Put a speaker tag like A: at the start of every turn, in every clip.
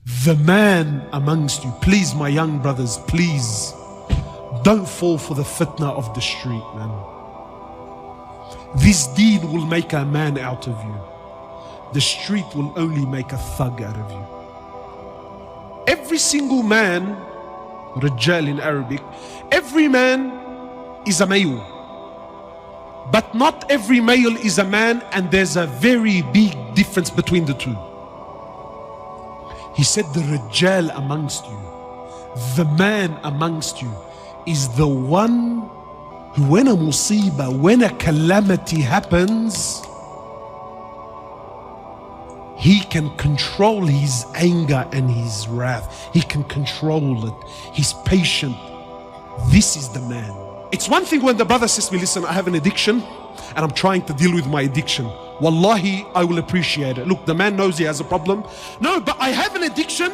A: The man amongst you, please my young brothers, please don't fall for the fitna of the street, man. This deed will make a man out of you. The street will only make a thug out of you. Every single man, Rajal in Arabic, every man is a male. But not every male is a man, and there's a very big difference between the two. He said the Rajal amongst you, the man amongst you, is the one who, when a musibah, when a calamity happens, he can control his anger and his wrath. He can control it. He's patient. This is the man. It's one thing when the brother says to me, listen, I have an addiction and I'm trying to deal with my addiction. Wallahi, I will appreciate it. Look, the man knows he has a problem. No, but I have an addiction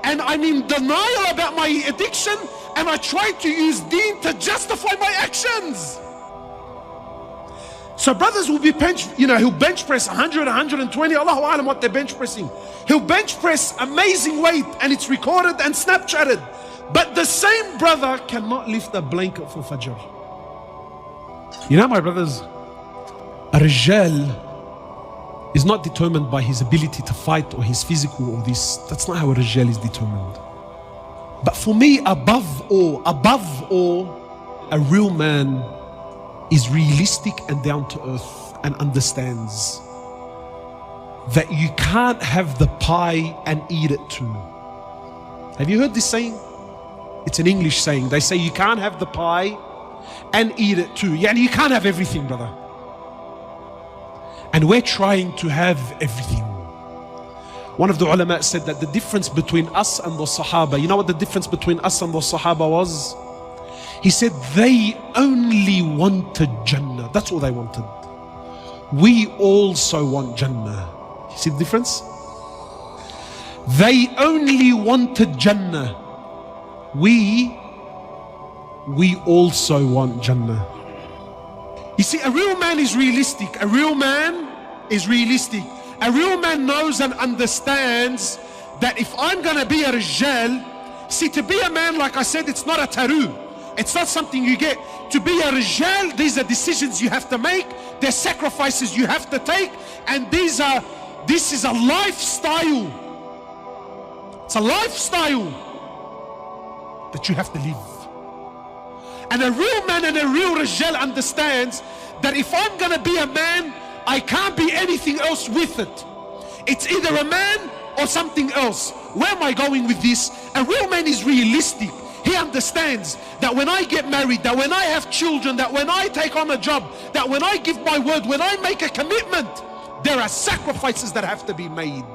A: and I'm in denial about my addiction, and I try to use deen to justify my actions. So brothers will be he'll bench press 100, 120, Allahu Alam what they're bench pressing. He'll bench press amazing weight and it's recorded and Snapchatted. But the same brother cannot lift a blanket for Fajr. You know, my brothers, a Rajal is not determined by his ability to fight or his physical or this. That's not how a Rajal is determined. But for me, above all, a real man is realistic and down to earth and understands that you can't have the pie and eat it too. Have you heard this saying? It's an English saying. They say you can't have the pie and eat it too. Yeah, you can't have everything, brother. And we're trying to have everything. One of the ulama said that the difference between us and the Sahaba, you know what the difference between us and the Sahaba was? He said they only wanted Jannah. That's all they wanted. We also want Jannah. You see the difference? They only wanted Jannah. We also want Jannah. You see, a real man is realistic. A real man is realistic. A real man knows and understands that if I'm going to be a Rajal, see, to be a man, like I said, it's not a taru. It's not something you get. To be a Rajal, these are decisions you have to make. There's sacrifices you have to take. And this is a lifestyle. It's a lifestyle that you have to live. And a real man and a real Rajal understands that if I'm going to be a man, I can't be anything else with it. It's either a man or something else. Where am I going with this? A real man is realistic. He understands that when I get married, that when I have children, that when I take on a job, that when I give my word, when I make a commitment, there are sacrifices that have to be made.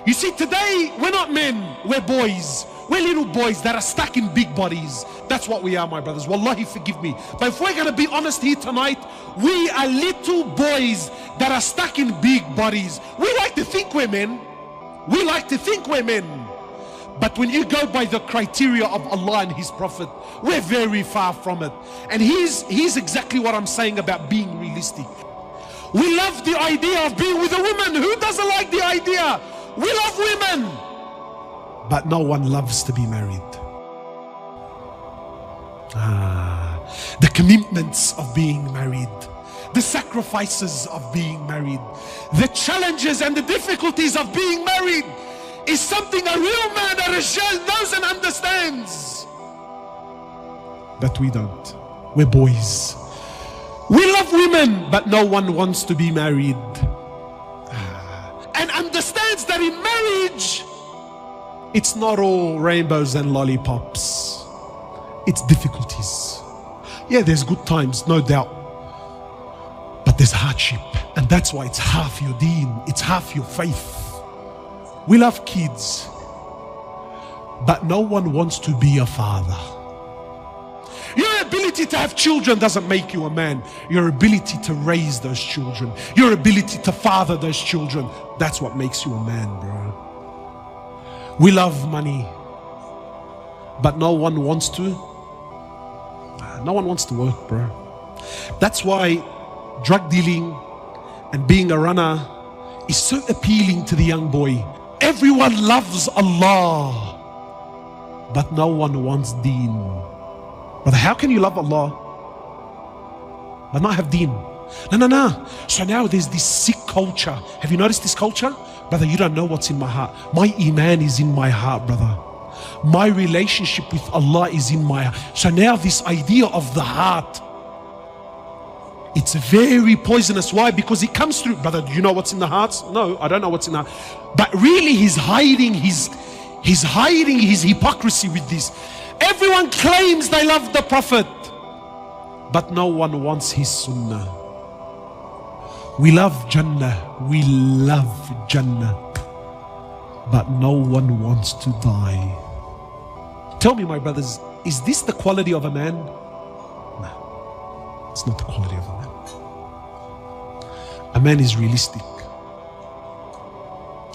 A: You see, today, we're not men, we're boys. We're little boys that are stuck in big bodies. That's what we are, my brothers. Wallahi, forgive me. But if we're going to be honest here tonight, we are little boys that are stuck in big bodies. We like to think we're men. We like to think we're men. But when you go by the criteria of Allah and His Prophet, we're very far from it. And here's exactly what I'm saying about being realistic. We love the idea of being with a woman. Who doesn't like the idea? We love women. But no one loves to be married. The commitments of being married, the sacrifices of being married, the challenges and the difficulties of being married is something a real man, a Rajal, knows and understands. But we don't. We're boys. We love women, but no one wants to be married. And understands that in marriage, it's not all rainbows and lollipops. It's difficulties. Yeah, there's good times, no doubt. But there's hardship. And that's why it's half your deen. It's half your faith. We love kids. But no one wants to be a father. Your ability to have children doesn't make you a man. Your ability to raise those children, your ability to father those children, that's what makes you a man, bro. We love money, but no one wants to work, bro. That's why drug dealing and being a runner is so appealing to the young boy. Everyone loves Allah, but no one wants deen. Brother, how can you love Allah but not have deen? No. So now there's this sick culture. Have you noticed this culture? Brother, you don't know what's in my heart. My iman is in my heart, brother. My relationship with Allah is in my heart. So now this idea of the heart, it's very poisonous. Why? Because it comes through. Brother, do you know what's in the hearts? No, I don't know what's in the heart. But really he's hiding his hypocrisy with this. Everyone claims they love the Prophet, but no one wants his sunnah. We love Jannah, but no one wants to die. Tell me, my brothers, is this the quality of a man? No, it's not the quality of a man. A man is realistic.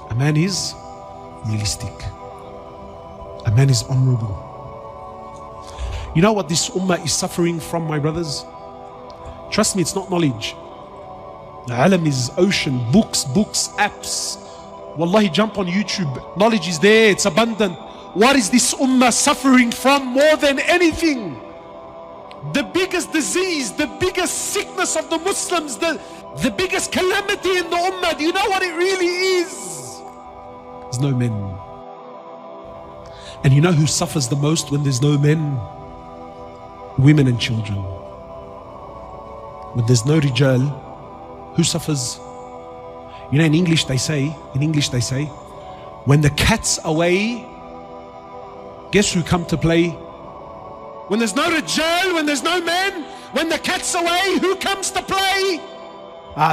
A: A man is realistic. A man is honorable. You know what this ummah is suffering from, my brothers? Trust me, it's not knowledge. The alam is ocean, books, apps. Wallahi, jump on YouTube. Knowledge is there, it's abundant. What is this ummah suffering from more than anything? The biggest disease, the biggest sickness of the Muslims, the biggest calamity in the ummah. Do you know what it really is? There's no men. And you know who suffers the most when there's no men? Women and children. When there's no rijal, who suffers? You know, in English they say, when the cat's away, guess who come to play? When there's no rijal, when there's no men, when the cat's away, who comes to play?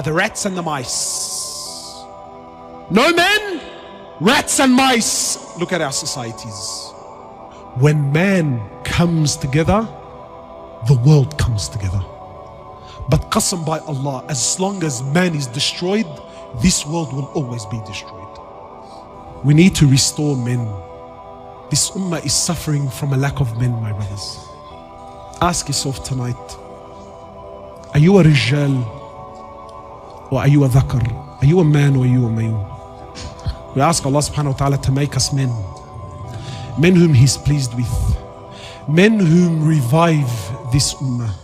A: The rats and the mice. No men, rats and mice. Look at our societies. When man comes together, the world comes together. But qasam by Allah, as long as man is destroyed, this world will always be destroyed. We need to restore men. This ummah is suffering from a lack of men, my brothers. Ask yourself tonight, are you a rijal or are you a dhakar? Are you a man or are you a male? We ask Allah subhanahu wa ta'ala to make us men. Men whom He's pleased with. Men whom revive this ummah.